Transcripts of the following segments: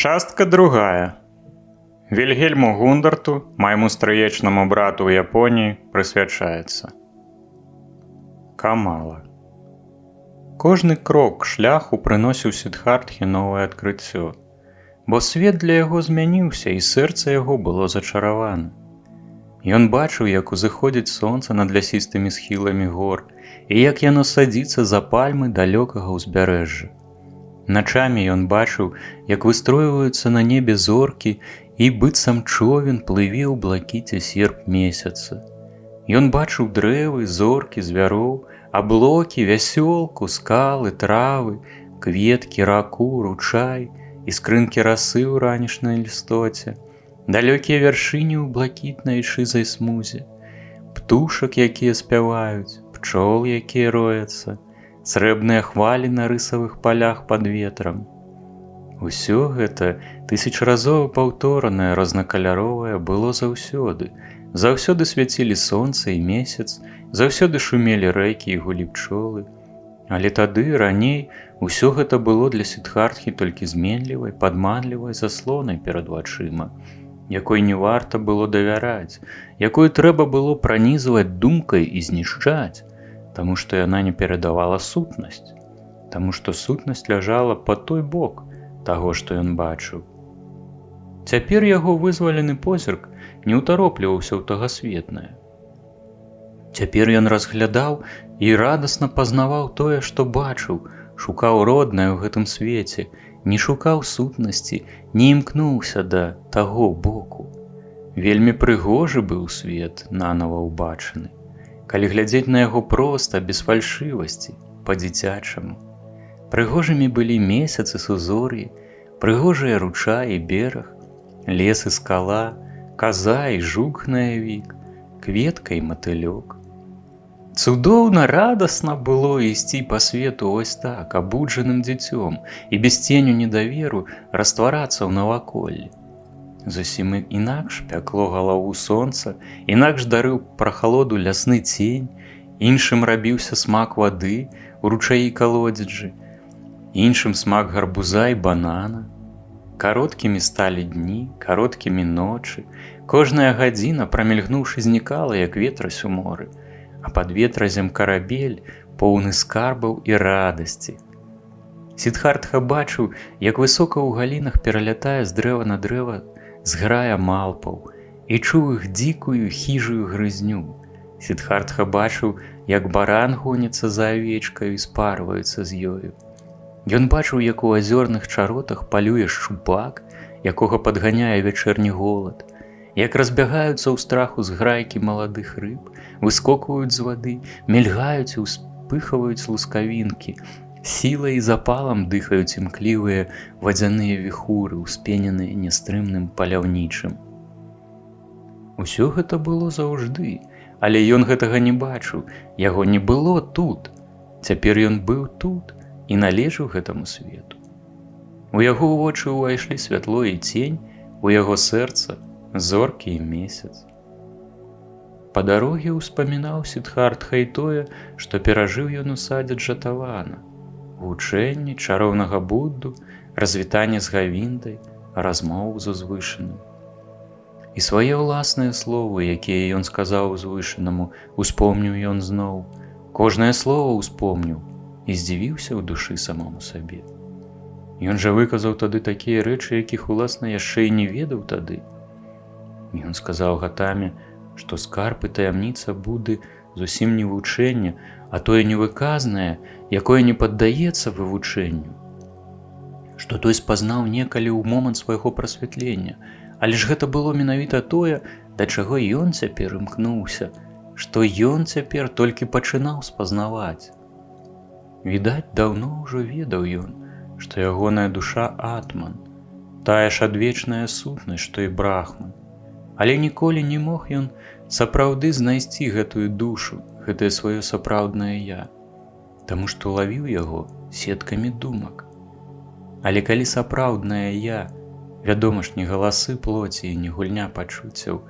Частка другая. Вільгельму Гундарту, майму стрыечнаму брату ў Японіі, прысвячаецца. Камала. Кожны крок шляху прыносіў Сіддхартхе новае адкрыццё, бо свет для яго змяніўся, і сэрца яго было зачаравана. Ён бачыў, як узыходзіць сонца над лясістымі схіламі гор, і як яно садзіцца за пальмы далёкага ўзбярэжжа. Начамі ён бачыў, як выстройваюцца на небе зоркі, і быццам човен плыве ў блакіце серп месяца. Ён бачыў дрэвы, зоркі, звяроў, аблокі, вясёлку, скалы, травы, кветкі, раку, ручай, іскрынкі расы ў ранішняй лістоце, далёкія вяршыні ў блакітнай шызай смузе, птушак, якія спяваюць, пчол, якія рояцца, срэбныя хвалі на рысавых палях пад ветрам. Усё гэта тысячаразова паўторанае, рознакаляровае было заўсёды. Заўсёды свяцілі сонца і месяц, заўсёды шумелі рэкі і гулі пчолы. Але тады, раней, усё гэта было для Сіддхартхі толькі зменлівай, падманлівай заслонай перад вачыма, якой не варта было давяраць, якую трэба было пранізваць думкай і знішчаць, таму што яна не перадавала сутнасць, таму што сутнасць ляжала па той бок таго, што ён бачыў. Цяпер яго вызвалены позірк не ўтаропліваўся ў тагасветнае. Цяпер ён разглядаў і радасна пазнаваў тое, што бачыў, шукаў роднае ў гэтым свеце, не шукаў сутнасці, не імкнуўся да таго боку. Вельмі прыгожы быў свет, нанава ўбачаны, калі глядзець на яго проста, без фальшывасці, па-дзіцячаму. Прыгожымі былі месяц і сузор'і, прыгожыя ручай і бераг, лес і скала, каза і жук гнаявік, кветка і матылёк. Цудоўна, радасна было ісці па свету ось так, абуджаным дзіцём, і без ценю недаверу растварацца ў наваколлі. Зусім інакш пякло галаву сонца, інакш дарыў прахалоду лясны цень, іншым рабіўся смак вады ў ручаі калодзеджы, іншым смак гарбуза і банана. Кароткімі сталі дні, кароткімі ночы, кожная гадзіна, прамільгнуўшы, знікала, як ветразь у моры, а пад ветразем карабель, поўны скарбаў і радасці. Сіддхартха бачыў, як высока ў галінах пералятае з дрэва на дрэва зграя малпаў, і чуў іх дзікую хіжую грызню. Сіддхартха бачыў, як баран гоніцца за авечкаю і спарваецца з ёю. Ён бачыў, як у азёрных чаротах палюе шчупак, якога падганяе вячэрні голад, як разбягаюцца ў страху зграйкі маладых рыб, выскокваюць з вады, мільгаюць і ўспыхваюць лускавінкі, сілай і запалам дыхаюць імклівыя вадзяныя віхуры, успененыя нястрымным паляўнічым. Усё гэта было заўжды, але ён гэтага не бачыў, яго не было тут. Цяпер ён быў тут і належаў гэтаму свету. У яго ў вочы ўвайшлі святло і цень, у яго сэрца зоркі і месяц. Па дароге ўспамінаў Сіддхартха і тое, што перажыў ён у садзе Джатавана, вучэнні, чароўнага Будду, развітанне з Гавіндай, размову з узвышаным. І свае ўласныя словы, якія ён сказаў узвышанаму, успомніў ён зноў. Кожнае слова ўспомніў і здзівіўся ў душы самому сабе. Ён жа выказаў тады такія рэчы, якіх, уласна, яшчэ і не ведаў тады. Ён сказаў Гатаме, што скарб і таямніца Будды зусім не вучэнне, а тое невыказнае, якое не паддаецца вывучэнню. Што той спазнаў некалі ў момант свайго прасвятлення, але ж гэта было менавіта тое, да чаго ён цяпер імкнуўся, што ён цяпер толькі пачынаў спазнаваць. Відаць, даўно ўжо ведаў ён, што ягоная душа атман, тая ж адвечная сутнасць, што і брахман. Але ніколі не мог ён сапраўды знайсці гэтую душу, гэтае сваё сапраўднае я, таму што лавіў яго сеткамі думак. Але калі сапраўднае я, вядома ж, не галасы плоці і не гульня пачуццяў,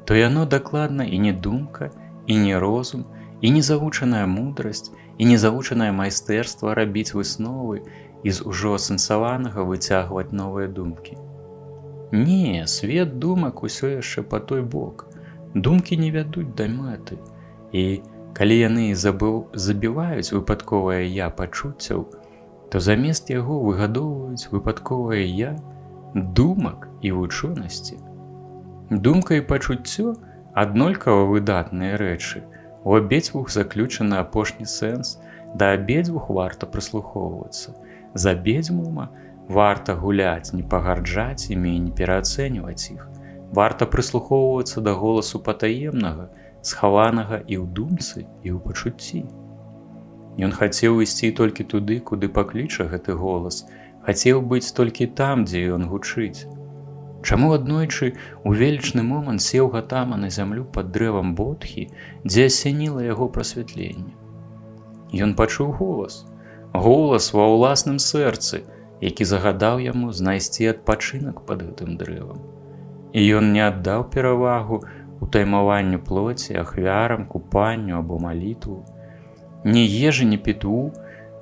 то яно дакладна і не думка, і не розум, і незавучаная мудрасць, і незавучанае майстэрства рабіць высновы, і з ужо асэнсаванага выцягваць новыя думкі. Не, свет думак усё яшчэ па той бок. Думкі не вядуць да мэты, і калі яны забіваюць выпадковае я пачуццяў, то замест яго выгадоўваюць выпадковае я думак і вучонасці. Думка і пачуццё аднолькава выдатныя рэчы. У абедзвюх заключаны апошні сэнс, да абедзвюх варта прыслухоўвацца. З абедзвюма варта гуляць, не пагарджаць імі і не пераацэньваць іх. Варта прыслухоўвацца да голасу патаемнага, схаванага і ў думцы, і ў пачуцці. Ён хацеў ісці толькі туды, куды пакліча гэты голас, хацеў быць толькі там, дзе ён гучыць. Чаму аднойчы у велічны момант сеў Гатама на зямлю пад дрэвам Бодхі, дзе асяніла яго прасвятленне? Ён пачуў голас ва ўласным сэрцы, які загадаў яму знайсці адпачынак пад гэтым дрэвам. І ён не аддаў перавагу утаймаванню плоці, ахвярам, купанню або малітву. Ні ежы, ні пітву,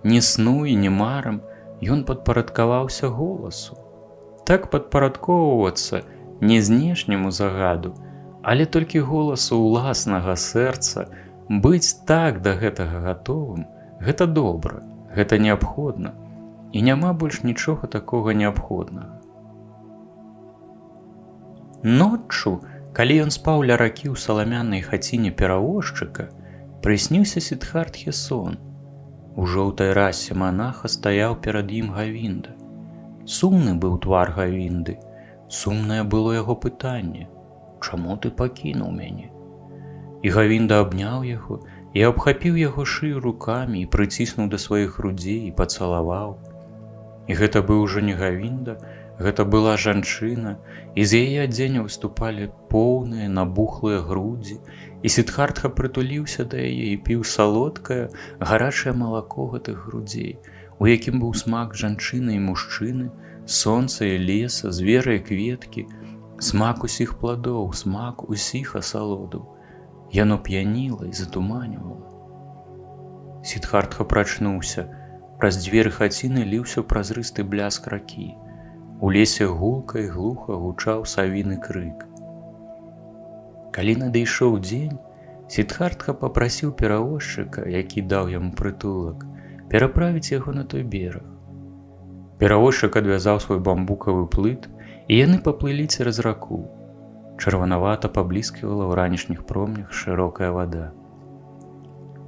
ні сну і ні марам ён падпарадкаваўся голасу. Так падпарадкоўвацца не знешняму загаду, але толькі голасу ўласнага сэрца, быць так да гэтага гатовым, гэта добра, гэта неабходна, і няма больш нічога такога неабходнага. Ноччу, калі ён спаў ля ракі ў саламянай хаціне перавозчыка, прысніўся Сіддхартхе сон. У жоўтай расе манаха стаяў перад ім Гавінда. Сумны быў твар Гавінды, сумнае было яго пытанне: «Чаму ты пакінуў мяне?» І Гавінда абняў яго і абхапіў яго шыю рукамі і прыціснуў да сваіх грудзей і пацалаваў. І гэта быў ужо не Гавінда, гэта была жанчына, і з яе адзення выступалі поўныя, набухлыя грудзі, і Сіддхартха прытуліўся да яе і піў салодкае, гарачае малако гэтых грудзей, у якім быў смак жанчыны і мужчыны, сонца і леса, звера і кветкі, смак усіх пладоў, смак усіх асалодаў. Яно п'яніла і затуманівала. Сіддхартха прачнуўся. Праз дзверы хаціны ліўся празрысты бляск ракі. У лесе гулка і глуха гучаў савіны крык. Калі надышоў дзень, Сіддхартха папрасіў перавозчыка, які даў яму прытулак, пераправіць яго на той бераг. Перавозчык адвязаў свой бамбукавы плыт, і яны паплылі цераз раку. Чырванавата паблісквала ў ранішніх промнях шырокая вада.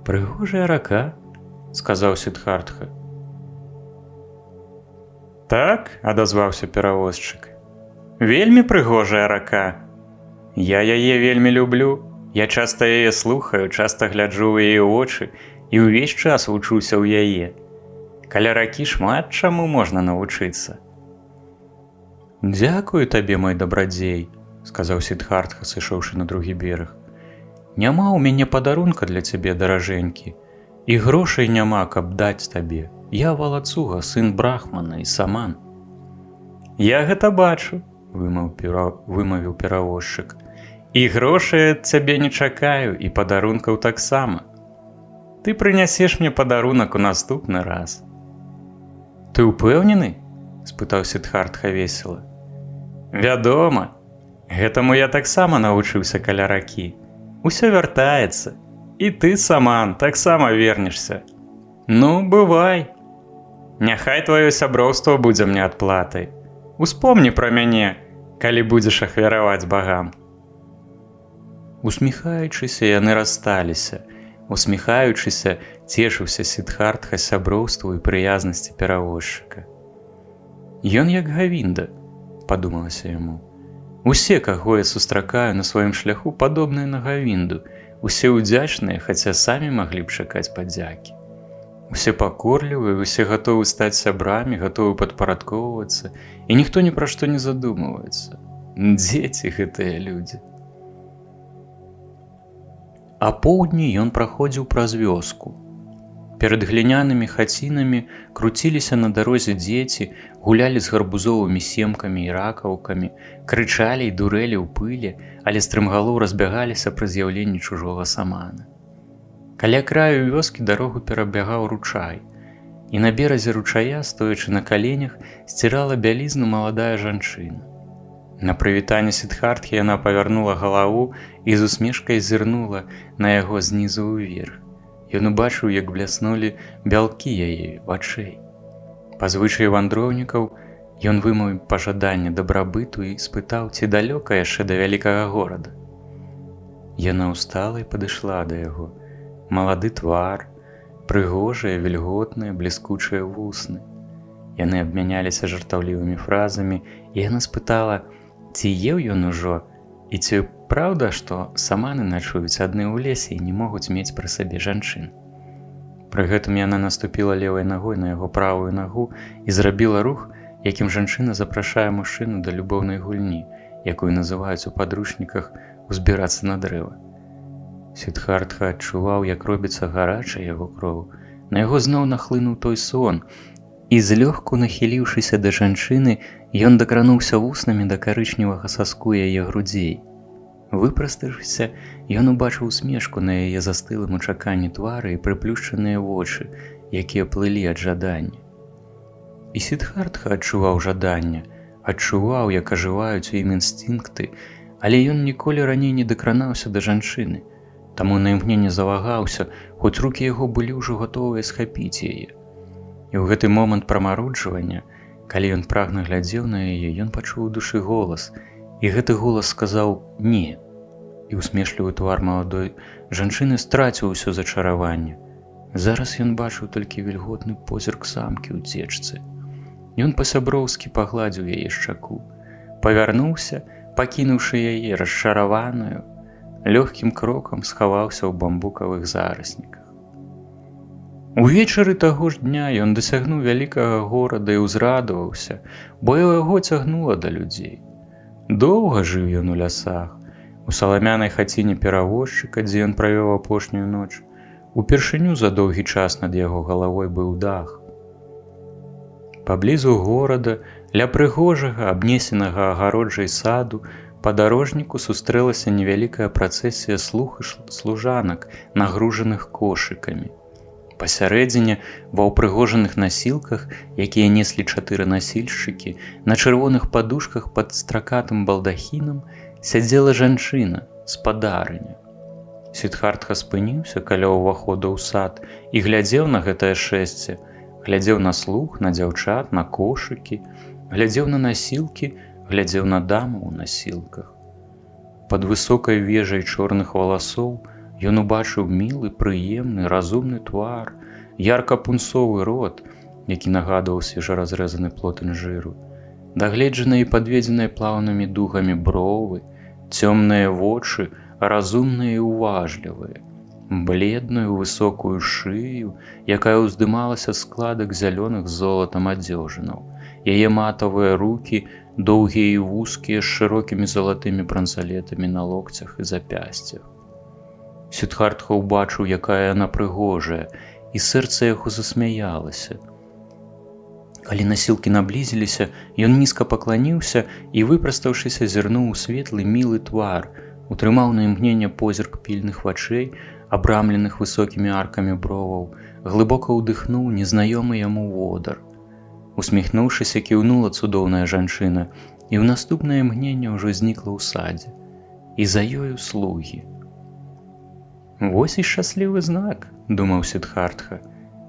«Прыгожая рака», — сказаў Сіддхартха. «Так», — адазваўся перавозчык, — «вельмі прыгожая рака. Я яе вельмі люблю, я часта яе слухаю, часта гляджу ў яе вочы і ўвесь час вучуся ў яе. Каля ракі шмат чаму можна навучыцца». «Дзякую табе, мой дабрадзей», — сказаў Сіддхартха, сышоўшы на другі бераг. «Няма ў мяне падарунка для цябе, даражэнькі, і грошай няма, каб даць табе. Я валацуга, сын брахмана і саман». «Я гэта бачу», — вымавіў перавозчык. «І грошай ад цябе не чакаю, і падарункаў таксама. Ты прынясеш мне падарунак у наступны раз». «Ты ўпэўнены?» — спытаў Сіддхартха весела. «Вядома. Гэтаму я таксама навучыўся каля ракі. Усё вяртаецца. І ты, саман, таксама вернешся. Ну, бывай. Няхай тваё сяброўства будзе мне адплатай. Успомні пра мяне, калі будзеш ахвяраваць багам». Усміхаючыся, яны рассталіся. Усміхаючыся, цешыўся Сіддхартха сяброўству і прыязнасці перавозчыка. «Ён як Гавінда», — падумалася яму. «Усе, каго я сустракаю на сваім шляху, падобныя на Гавінду, усе ўдзячныя, хаця самі маглі б чакаць падзякі. Усе пакорлівыя, усе гатовы стаць сябрамі, гатовы падпарадкоўвацца, і ніхто ні пра што не задумваецца. Дзеці гэтыя людзі». А поўдні ён праходзіў праз вёску. Перад глінянымі хацінамі круціліся на дарозе дзеці, гулялі з гарбузовымі семкамі і ракаўкамі, крычалі і дурэлі ў пылі, але стрымгалоў разбягаліся пры з'яўленні чужога самана. Каля краю вёскі дарогу перабягаў ручай. і на беразе ручая, стоячы на каленях, сцірала бялізну маладая жанчына. На прывітанне Сідхартхі яна павярнула галаву і з усмешкай зірнула на яго знізу ўверх. Ён убачыў, як бляснулі бялкі яе вачэй. Па звычаі вандроўнікаў ён вымовіў пажаданне дабрабыту і спытаў, ці далёка яшчэ да вялікага горада. Яна ўстала і падышла да яго. Малады твар, прыгожыя, вільготныя, бліскучыя вусны. Яны абмяняліся жартаўлівымі фразамі, і яна спытала, ці еў ён ужо, і ці праўда, што саманы начуюць адны ў лесе і не могуць мець пры сабе жанчын. Пры гэтым яна наступіла левай нагой на яго правую нагу і зрабіла рух, якім жанчына запрашае мужчыну да любоўнай гульні, якую называюць у падручніках «узбірацца на дрэва». Сідхартха адчуваў, як робіцца гарачая яго кроў. На яго зноў нахлынуў той сон, і злёгку нахіліўшыся да жанчыны, ён дакрануўся вуснамі да карычневага саску яе грудзей. Выпрастаўшыся, ён убачыў усмешку на яе застылым у чаканні твары і прыплюшчаныя вочы, якія плылі ад жадання. І Сідхартха адчуваў жаданне, адчуваў, як ажываюць у ім інстынкты, але ён ніколі раней не дакранаўся да жанчыны, таму на імгненне завагаўся, хоць рукі яго былі ўжо гатовыя схапіць яе. І ў гэты момант прамароджвання, калі ён прагна глядзеў на яе, ён пачуў у душы голас, і гэты голас сказаў «не». І усмешлівы твар маладой жанчыны страціў усё зачараванне. Зараз ён бачыў толькі вільготны позірк самкі ў цечцы. Ён па-сяброўскі пагладзіў яе шчаку, павярнуўся, пакінуўшы яе расчараваную, лёгкім крокам схаваўся ў бамбукавых зарасніках. Увечары таго ж дня ён дасягнуў вялікага горада і ўзрадаваўся, бо яго цягнула да людзей. Доўга жыў ён у лясах, у саламянай хаціне перавозчыка, дзе ён правёў апошнюю ноч. Упершыню за доўгі час над яго галавой быў дах. Паблізу горада, ля прыгожага, абнесенага агароджай саду, падарожніку сустрэлася невялікая працэсія слуг і служанак, нагружаных кошыкамі. Пасярэдзіне, ва ўпрыгожаных насілках, якія неслі 4 насільшчыкі, на чырвоных падушках пад стракатым балдахінам сядзела жанчына, спадарыня. Сідхартха спыніўся каля ўвахода ў сад і глядзеў на гэтае шэсце, глядзеў на слуг, на дзяўчат, на кошыкі, глядзеў на насілкі, глядзеў на даму ў насілках. Пад высокай вежай чорных валасоў ён убачыў мілы, прыемны, разумны твар, ярка-пунцовы рот, які нагадваў свежаразрэзаны плод інжыру, дагледжаныя і падведзеныя плаўнымі дугамі бровы, цёмныя вочы, разумныя і уважлівыя, бледную высокую шыю, якая ўздымалася з складак зялёных з золатам адзежынаў, яе матавыя рукі, доўгія і вузкія, з шырокімі залатымі бранзалетамі на локцях і запясцях. Сідхартха ўбачыў, якая яна прыгожая, і сэрца яго засмяялася. Калі насілкі наблізіліся, ён нізка пакланіўся і, выпрастаўшыся, зірнуў у светлы, мілы твар, утрымаў на імгненне позірк пільных вачэй, абрамленых высокімі аркамі броваў, глыбока ўдыхнуў незнаёмы яму водар. Усміхнуўшыся, кіўнула цудоўная жанчына, і ў наступнае імгненне ўжо знікла ў садзе. І за ёю слугі. «Вось і шчаслівы знак», – думаў Сідхартха.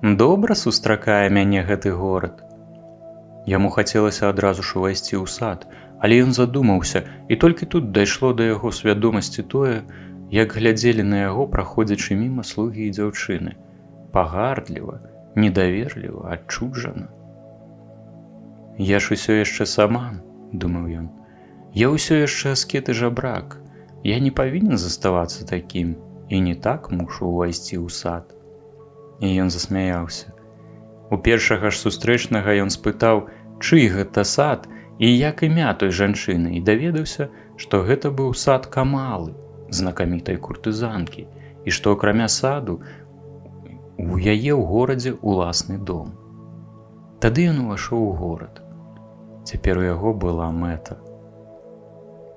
«Добра сустракае мяне гэты горад». Яму хацелася адразу ж увайсці ў сад, але ён задумаўся, і толькі тут дайшло да яго свядомасці тое, як глядзелі на яго, праходзячы міма слугі і дзяўчыны. Пагардліва, недаверліва, адчуджана. «Я ж усё яшчэ сама», – думаў ён. «Я ўсё яшчэ аскет і жабрак. Я не павінен заставацца такім, і не так мушу ўвайсці ў сад». І ён засмяяўся. У першага ж сустрэчнага ён спытаў, чый гэта сад і як імя той жанчыны, і даведаўся, што гэта быў сад Камалы, знакамітай куртызанкі, і што акрамя саду у яе ў горадзе ўласны дом. Тады ён увайшоў у горад. Цяпер у яго была мэта.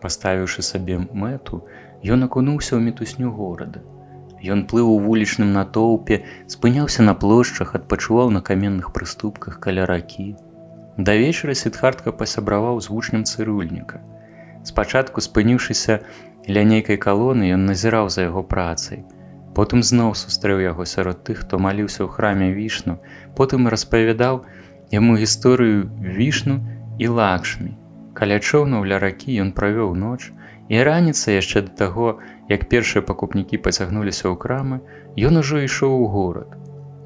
Паставіўшы сабе мэту, ён акунуўся ў мітусню горада. Ён плыў у вулічным натоўпе, спыняўся на плошчах, адпачываў на каменных прыступках каля ракі. Да вечара Сідхартха пасябраваў з вучнем цырюльніка. Спачатку, спыніўшыся ля нейкай калоны, ён назіраў за яго працай. Потым зноў сустрэў яго сярод тых, хто маліўся ў храме Вішну, потым распавядаў яму гісторыю Вішну і Лакшмі. Каля чоўнаў ля ракі ён правёў ноч, і раніцай яшчэ да таго, як першыя пакупнікі пацягнуліся ў крамы, ён ужо ішоў у горад.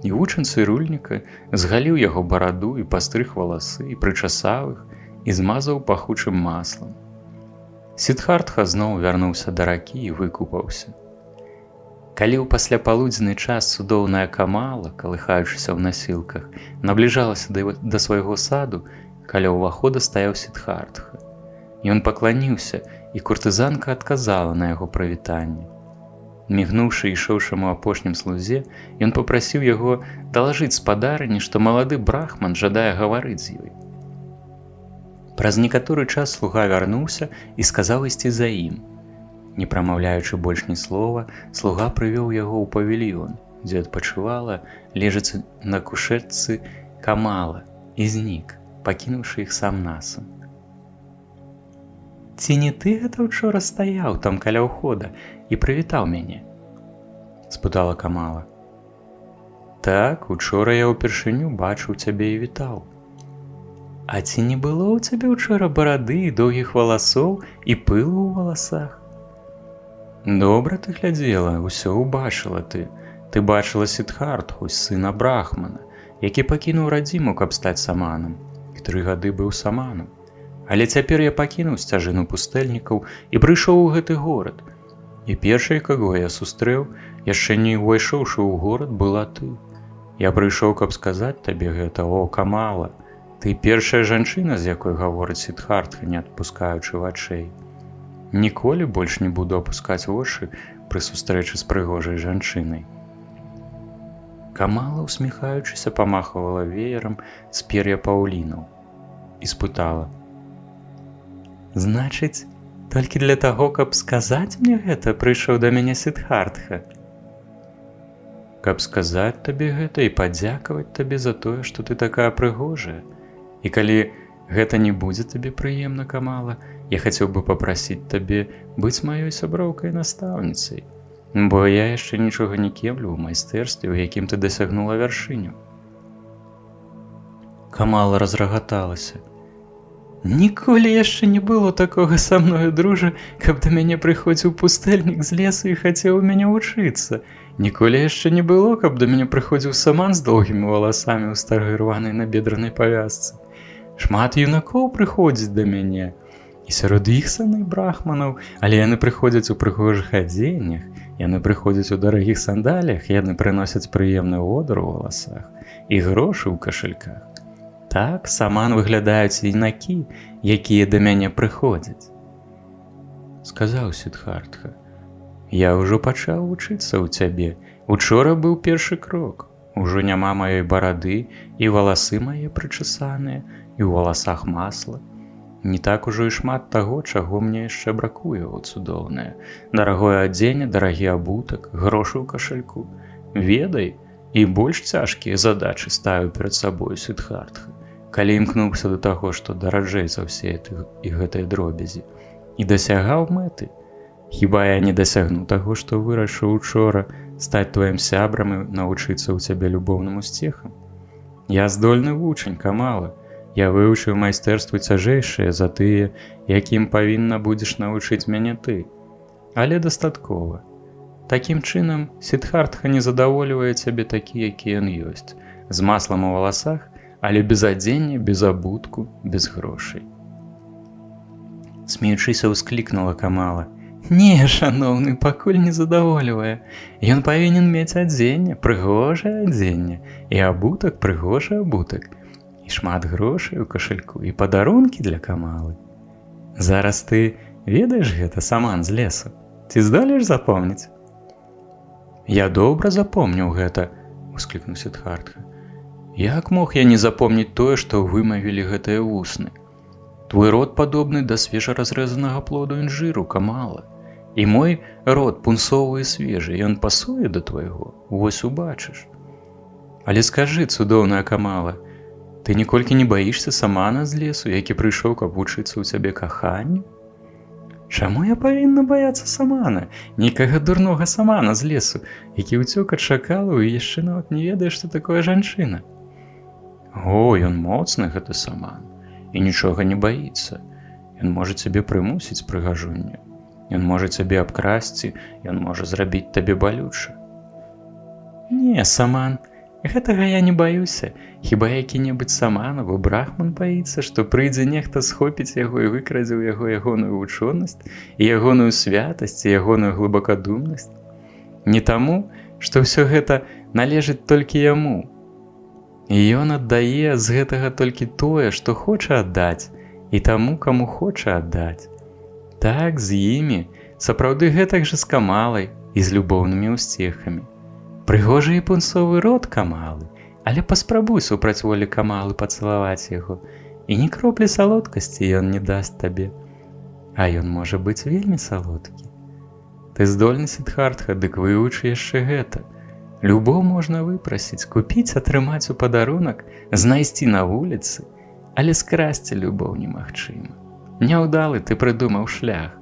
І вучань цырюльніка згаліў яго бараду і пастрыг валасы, і прычасаў іх, і змазаў пахучым маслам. Сідхартха зноў вярнуўся да ракі і выкупаўся. Калі ў пасляпалудзенны час цудоўная Камала, калыхаючыся ў насілках, набліжалася да свайго саду, каля ўвахода стаяў Сідхартха. Ён пакланіўся, і куртызанка адказала на яго прывітанне. Мігнуўшы ішоўшаму апошнім слузе, ён папрасіў яго далажыць спадарыні, што малады брахман жадае гаварыць з ёй. Праз некаторы час слуга вярнуўся і сказаў ісці за ім. Не прамаўляючы больш ні слова, слуга прывёў яго ў павільён, дзе адпачывала, лежачы на кушетцы Камала, і знік, пакінуўшы іх сам-насам. «Ці не ты гэта ўчора стаяў там каля ўхода і прывітаў мяне?» – спытала Камала. «Так, учора я ўпершыню бачыў цябе і вітаў». «А ці не было ў цябе ўчора барады і доўгіх валасоў і пылу ў валасах?» «Добра ты глядзела, усё ўбачыла ты. Ты бачыла Сідхартху, сына брахмана, які пакінуў радзіму, каб стаць саманам, і 3 гады быў саманам. Але цяпер я пакінуў сцяжыну пустэльнікаў і прыйшоў у гэты горад. І першай, каго я сустрэў, яшчэ не ўвайшоўшы ў горад, была ты. Я прыйшоў, каб сказаць табе гэта, о, Камала. Ты першая жанчына, з якой гаворыць Сідхартха, не адпускаючы вачэй. Ніколі больш не буду апускаць вочы пры сустрэчы з прыгожай жанчынай». Камала, усміхаючыся, памахвала веерам з пер'я паўлінаў і спытала: «Значыць, толькі для таго, каб сказаць мне гэта, прыйшоў да мяне Сідхартха?» «Каб сказаць табе гэта і падзякаваць табе за тое, што ты такая прыгожая. І калі гэта не будзе табе прыемна, Камала, я хацеў бы папрасіць табе быць маёй сяброўкай-настаўніцай, бо я яшчэ нічога не кемлю ў майстэрстве, у якім ты дасягнула вяршыню». Камала разрагаталася. «Ніколі яшчэ не было такога са мною, дружа, каб да мяне прыходзіў пустэльнік з лесу і хацеў у мяне вучыцца. Ніколі яшчэ не было, каб да мяне прыходзіў саман з доўгімі валасамі ў старой рванай набедранай павязцы. Шмат юнакоў прыходзіць да мяне, і сярод іх сыны брахманаў, але яны прыходзяць у прыгожых адзеннях, яны прыходзяць у дарагіх сандалях, яны прыносяць прыемны водар у валасах і грошы ў кашальках. Так саман выглядаюць юнакі, якія да мяне прыходзяць». Сказаў Сідхартха: «Я ўжо пачаў вучыцца ў цябе. Учора быў першы крок. Ужо няма маёй барады, і валасы мае прычасаныя, і ў валасах масла. Не так ужо і шмат таго, чаго мне яшчэ бракуе, о цудоўнае. Дарагое адзенне, дарагі абутак, грошы ў кашальку. Ведай, і больш цяжкія задачы ставіў перад сабою Сідхартха, калі імкнуўся да таго, што даражэй за ўсе і гэтыя дробязі, і дасягаў мэты. Хіба я не дасягну таго, што вырашыў учора стаць тваім сябрам і навучыцца ў цябе любоўным усцехам? Я здольны вучань, Камала. Я вывучыў майстэрствы цяжэйшыя за тыя, якім павінна будзеш навучыць мяне ты. Але дастаткова. Такім чынам, Сідхартха не задаволівае цябе такі, які ён ёсць, з маслам у валасах, але без адзення, без абутку, без грошай». Смеючыся, ўсклікнула Камала: «Не, шаноўны, пакуль не задаволівае. Ён павінен мець адзенне, прыгожае адзенне, і абутак, прыгожы абутак, і шмат грошай у кашальку, і падарункі для Камалы. Зараз ты ведаеш гэта, саман з лесу? Ці здолееш запомніць?» «Я добра запомніў гэта», – усклікнуў Сідхартха. «Як мог я не запомніць тое, што вымавілі гэтыя вусны? Твой рот падобны да свежа разрэзанага плоду інжыру, Камала. І мой рот пунцовы і свежы, ён пасуе да твайго, вось убачыш. Але скажы, цудоўная Камала, ты ніколькі не баішся самана з лесу, які прыйшоў, каб вучыцца ў цябе каханню? Чаму я павінна баяцца самана, нейкага дурнога самана з лесу, які ўцёк ад шакалаў і яшчэ нават не ведае, што такое жанчына? О, ён моцны, гэты саман, і нічога не баіцца. Ён можа цябе прымусіць прыгажунню. Ён можа цябе абкрасці, ён можа зрабіць табе балюча. Не, саман, гэтага я не баюся. Хіба які-небудзь саман або брахман баіцца, што прыйдзе нехта схопіць яго і выкрадзе ў яго ягоную вучонасць, і ягоную святасць, і ягоную глыбакадумнасць? Не таму, што ўсё гэта належыць толькі яму. І ён аддае з гэтага толькі тое, што хоча аддаць, і таму, каму хоча аддаць. Так, з імі, сапраўды гэтак жа з Камалай і з любоўнымі ўсцехамі. Прыгожы і пунцовы рот Камалы, але паспрабуй супраць волі Камалы пацалаваць яго, і ні кроплі салодкасці ён не дасць табе. А ён можа быць вельмі салодкі. Ты здольны, Сіддхартха, дык вывучы яшчэ гэта. Любоў можна выпрасіць, купіць, атрымаць у падарунак, знайсці на вуліцы, але скрасці любоў немагчыма. Няўдалы ты прыдумаў шлях.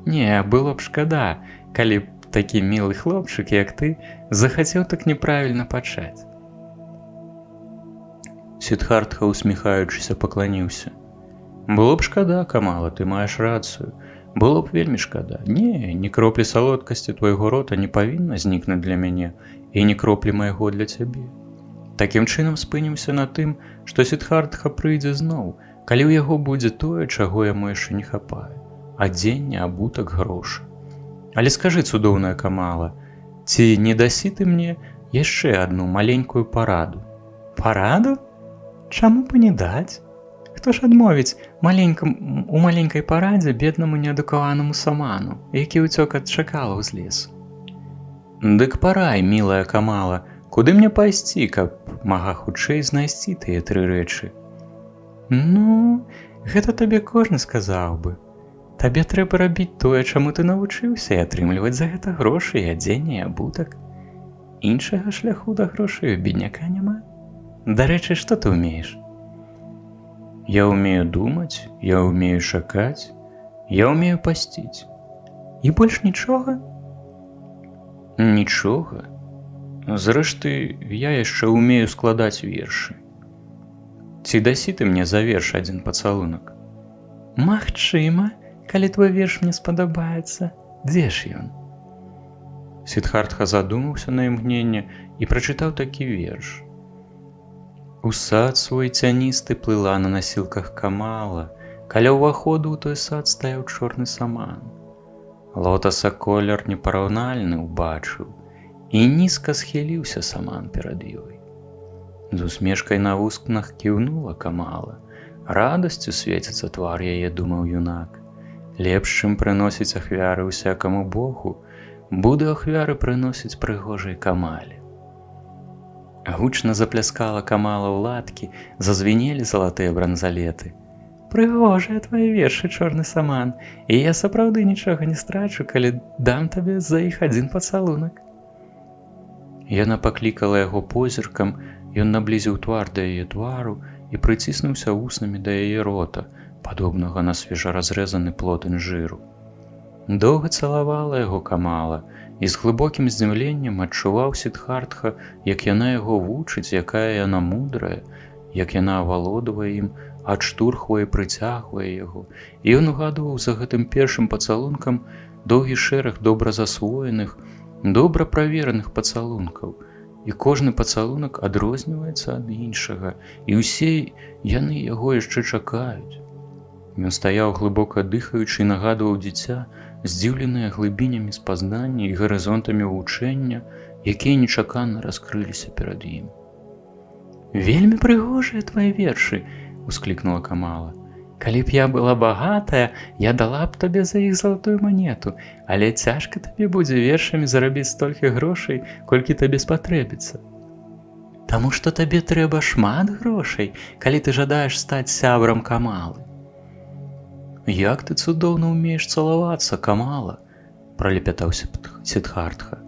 Не, было б шкада, калі б такі мілы хлопчык, як ты, захацеў так неправільна пачаць. Сіддхартха, усміхаючыся, пакланіўся. Было б шкада, Камала, ты маеш рацыю. Было б вельмі шкада. Не, ні кроплі салодкасці твайго рота не павінна знікнуць для мяне, і ні кроплі майго для цябе. Такім чынам спынімся на тым, што Сіддхартха прыйдзе зноў, калі ў яго будзе тое, чаго яму яшчэ не хапае. Адзенне, абутак, грошы. Але скажы, цудоўная Камала, ці не дасі ты мне яшчэ адну маленькую параду? Параду? Чаму б не даць? Хто ж адмовіць у маленькай парадзе беднаму неадукаванаму саману, які ўцёк ад шакалаў з лесу? Дык парай, мілая Камала, куды мне пайсці, каб мага хутчэй знайсці тыя 3 рэчы? Ну, гэта табе кожны сказаў бы. Табе трэба рабіць тое, чаму ты навучыўся, і атрымліваць за гэта грошы і адзенне, і абутак. Іншага шляху да грошай у бедняка няма. Дарэчы, што ты ўмееш? Я умею думаць, я умею чакаць, я умею пасціць. І больш нічога? Нічога. Зрэшты, я яшчэ умею складаць вершы. Ці дасі ты мне за верш адзін пацалунак? Магчыма, калі твой верш мне спадабаецца. Дзе ж ён? Сіддхартха задумаўся на імгненне і прачытаў такі верш. У сад свой цяністы плыла на насілках Камала, каля ўваходу ў той сад стаяў чорны саман. Лотаса колер непараўнальны ўбачыў, і нізка схіліўся саман перад ёй. З усмешкай на вуснах кіўнула Камала. Радасцю свеціцца твар яе, думаў юнак. Лепш, чым прыносіць ахвяры ўсякаму богу, буду ахвяры прыносіць прыгожай Камале. Гучна запляскала Камала ў ладкі, зазвінелі залатыя бранзалеты. Прыгожыя твае вершы, чорны саман, і я сапраўды нічога не страчу, калі дам табе за іх адзін пацалунак. Яна паклікала яго позіркам, ён наблізіў твар да яе твару і прыціснуўся вуснамі да яе рота, падобнага на свежаразрэзаны плод інжыру. Доўга цалавала яго Камала, і з глыбокім здзіўленнем адчуваў Сіддхартха, як яна яго вучыць, якая яна мудрая, як яна авалодвае ім, адштурхвае, прыцягвае яго. І ён угадваў за гэтым першым пацалункам доўгі шэраг добра засвоеных, добра правераных пацалункаў. І кожны пацалунак адрозніваецца ад іншага, і ўсе яны яго яшчэ чакаюць. Ён стаяў глыбока дыхаючы і нагадваў дзіця, здзіўленыя глыбінямі спазнання і гарызонтамі вучэння, якія нечакана раскрыліся перад ім. «Вельмі прыгожыя твае вершы!» – усклікнула Камала. «Калі б я была багатая, я дала б табе за іх залатую манету, але цяжка табе будзе вершамі зарабіць столькі грошай, колькі табе спатрэбіцца. Таму што табе трэба шмат грошай, калі ты жадаеш стаць сябрам Камалы». «Як ты цудоўна ўмееш цалавацца, Камала!» пралепятаў Сіддхартха.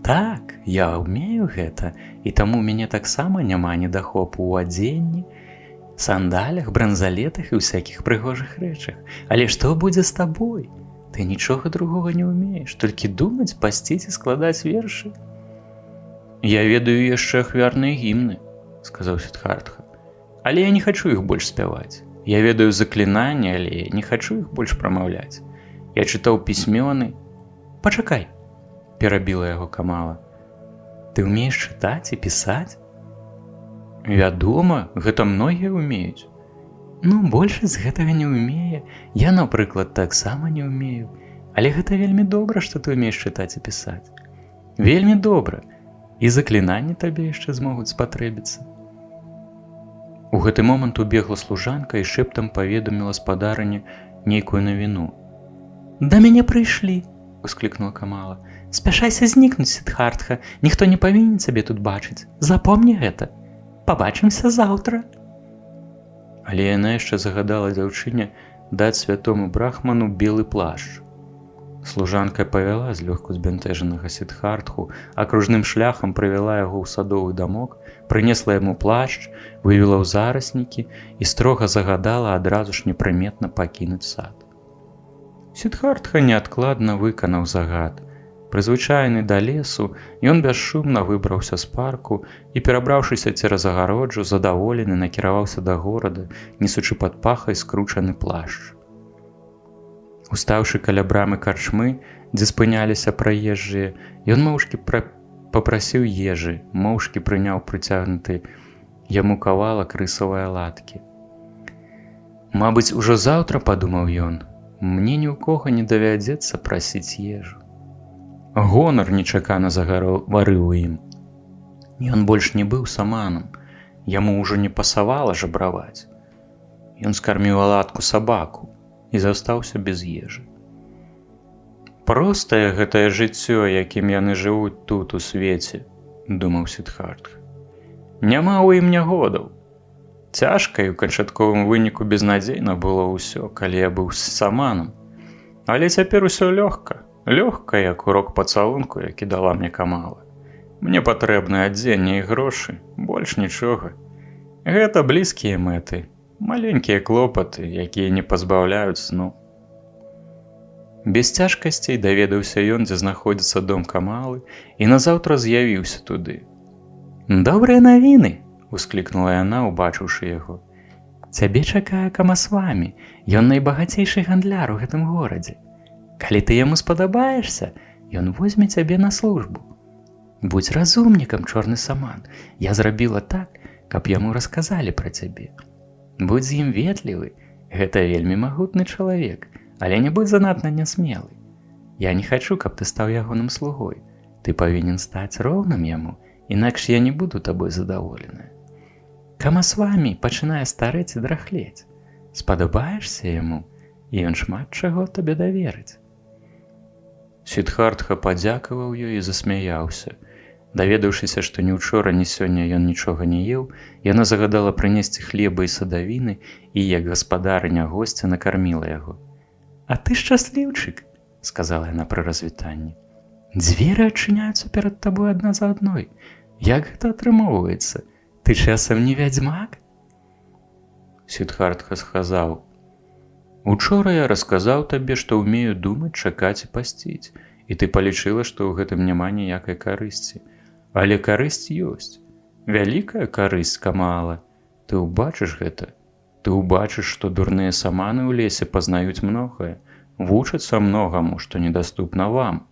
Так, я ўмею гэта, і таму ў мяне таксама няма недахопу ў адзенні, сандалях, бранзалетах і ўсякіх прыгожых рэчах. Але што будзе з табой? Ты нічога другога не ўмееш, толькі думаць, пасціць і складаць вершы. Я ведаю яшчэ ахвярныя гімны, сказаў Сіддхартха. Але я не хачу іх больш спяваць. Я ведаю заклінанні, але не хачу іх больш прамаўляць. Я чытаў пісьмёны. Пачакай, перабіла яго Камала. Ты ўмееш чытаць і пісаць? Вядома, гэта многія ўмеюць. Ну, большасць гэтага не ўмее. Я, напрыклад, таксама не ўмею. Але гэта вельмі добра, што ты ўмееш чытаць і пісаць. Вельмі добра. І заклінанні табе яшчэ змогуць спатрэбіцца. У гэты момант убегла служанка і шэптам паведаміла спадарыне нейкую навіну. Да мяне прыйшлі, усклікнула Камала. Спяшайся знікнуць, Сіддхартха, ніхто не павінен цябе тут бачыць. Запомні гэта. Пабачымся заўтра. Але яна яшчэ загадала дзяўчыне даць святому брахману белы плашч. Служанка павяла злёгку збянтэжанага Сіддхартху, акружным шляхам прывяла яго ў садовы дамок, прынесла яму плашч, вывела ў зараснікі і строга загадала адразу ж непрыметна пакінуць сад. Сіддхартха неадкладна выканаў загад. Прызвычайны да лесу, ён бясшумна выбраўся з парку і, перабраўшыся цераз агароджу, задаволены накіраваўся да горада, несучы пад пахай скручаны плашч. Устаўшы каля брамы карчмы, дзе спыняліся праезжыя, ён моўчкі папрасіў ежы, моўчкі прыняў прыцягнуты яму кавалак рысавай аладкі. Мабыць, ужо заўтра, падумаў ён, мне ні ў кога не давядзецца прасіць ежу. Гонар нечакана загаварыў у ім. Ён больш не быў саманам, яму ўжо не пасавала жабраваць. Ён скарміў аладку сабаку і застаўся без ежы. Простае гэтае жыццё, якім яны жывуць тут у свеце, думаў Сіддхартха. Няма ў ім нягодаў. Цяжка і ў канчатковым выніку безнадзейна было ўсё, калі я быў саманам. Але цяпер усё лёгка, лёгка, як урок пацалунку, які дала мне Камала. Мне патрэбны адзенне і грошы, больш нічога. Гэта блізкія мэты, маленькія клопаты, якія не пазбаўляюць сну. Без цяжкасцей даведаўся ён, дзе знаходзіцца дом Камалы, і назаўтра з'явіўся туды. «Добрыя навіны!» – усклікнула яна, убачыўшы яго. «Цябе чакае Камасвамі, ён найбагацейшы гандляр у гэтым горадзе. Калі ты яму спадабаешся, ён возьме цябе на службу. Будзь разумнікам, чорны саман, я зрабіла так, каб яму расказалі пра цябе. Будзь з ім ветлівы, гэта вельмі магутны чалавек, але не будзь занадта нясмелы. Я не хачу, каб ты стаў ягоным слугой. Ты павінен стаць роўным яму, інакш я не буду табой задаволеная. Камасвамі пачынае старэць і драхлець. Спадабаешся яму, і ён шмат чаго табе даверыць». Сіддхартха падзякаваў ёй і засмяяўся. Даведаўшыся, што ні ўчора, ні сёння ён нічога не еў, яна загадала прынесці хлеба і садавіны і, як гаспадарыня госця, накарміла яго. «А ты шчасліўчык», – сказала яна пры развітанні. «Дзверы адчыняюцца перад табой адна за адной. Як гэта атрымоўваецца? Ты часам не вядзьмак?» Сіддхартха сказаў: «Учора я расказаў табе, што ўмею думаць, чакаць і пасціць, і ты палічыла, што ў гэтым няма ніякай карысці. Але карысць ёсць. Вялікая карысць, Камала. Ты ўбачыш гэта. Ты ўбачыш, што дурныя саманы ў лесе пазнаюць многае, вучацца многаму, што недаступна вам.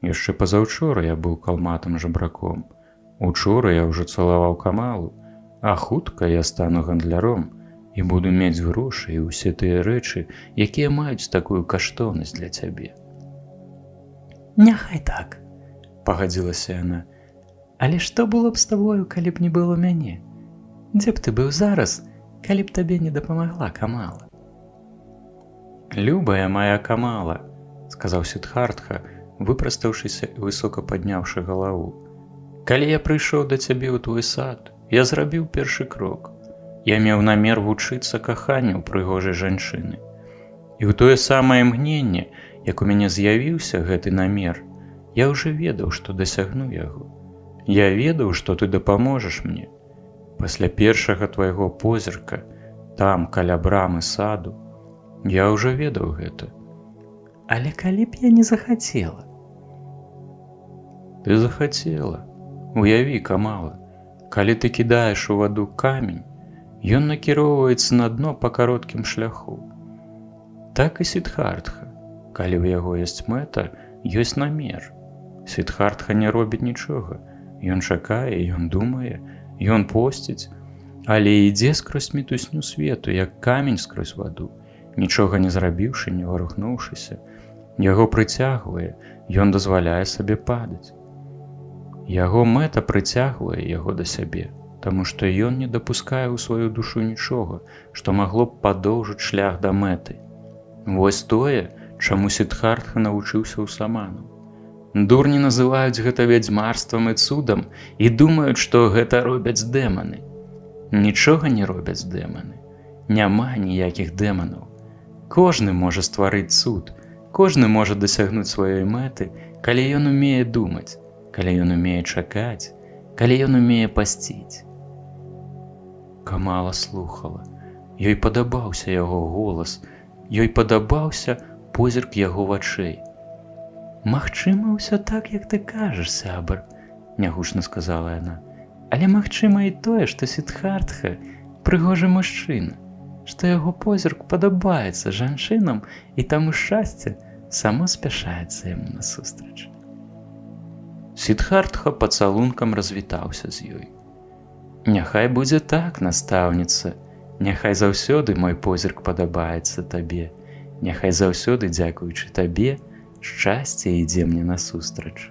Яшчэ пазаўчора я быў калматым жабраком. Учора я ўжо цалаваў Камалу, а хутка я стану гандляром і буду мець грошы і ўсе тыя рэчы, якія маюць такую каштоўнасць для цябе». «Няхай так», – пагадзілася яна. «Але што было б з табою, калі б не было мяне? Дзе б ты быў зараз, калі б табе не дапамагла Камала?» «Любая моя Камала», – сказаў Сіддхартха, выпрастаўшыся і высока падняўшы галаву. «Калі я прыйшоў да цябе ў твой сад, я зрабіў першы крок. Я меў намер вучыцца каханню прыгожай жанчыны. І ў тое самае імгненне як у мяне з'явіўся гэты намер, я ўжо ведаў, што дасягну яго. Я ведаў, што ты дапаможаш мне. Пасля першага твайго позірка, там, каля брамы саду, я ўжо ведаў гэта. Але калі б я не захацела? Ты захацела. Уяві, Камала, калі ты кідаеш у ваду камень, ён накіроўваецца на дно па кароткім шляху. Так і Сіддхартха. Калі ў яго ёсць мэта, ёсць намер. Сіддхартха не робіць нічога. Ён чакае, ён думае, ён посціць, але ідзе скрозь мітусню свету, як камень скрозь ваду, нічога не зрабіўшы, не варухнуўшыся. Яго прыцягвае, ён дазваляе сабе падаць. Яго мэта прыцягвае яго да сябе, таму што ён не дапускае ў сваю душу нічога, што магло б падоўжыць шлях да мэты. Вось тое, чаму Сіддхартха навучыўся ў саману. Дурні называюць гэта вядзьмарствам і цудам і думаюць, што гэта робяць дэманы. Нічога не робяць дэманы. Няма ніякіх дэманаў. Кожны можа стварыць цуд, кожны можа дасягнуць сваёй мэты, калі ён умее думаць, калі ён умее чакаць, калі ён умее пасціць. Камала слухала. Ёй падабаўся яго голас, ёй падабаўся позірк яго вачэй. «Магчыма, ўсё так, як ты кажаш, сябар», – нягучна сказала яна. «Але магчыма і тое, што Сіддхартха – прыгожы мужчына, што яго позірк падабаецца жанчынам і таму шчасце само спяшаецца яму насустрач». Сіддхартха пацалункам развітаўся з ёй. «Няхай будзе так, настаўніца, няхай заўсёды мой позірк падабаецца табе, няхай заўсёды, дзякуючы табе, шчасце ідзе мне насустрач».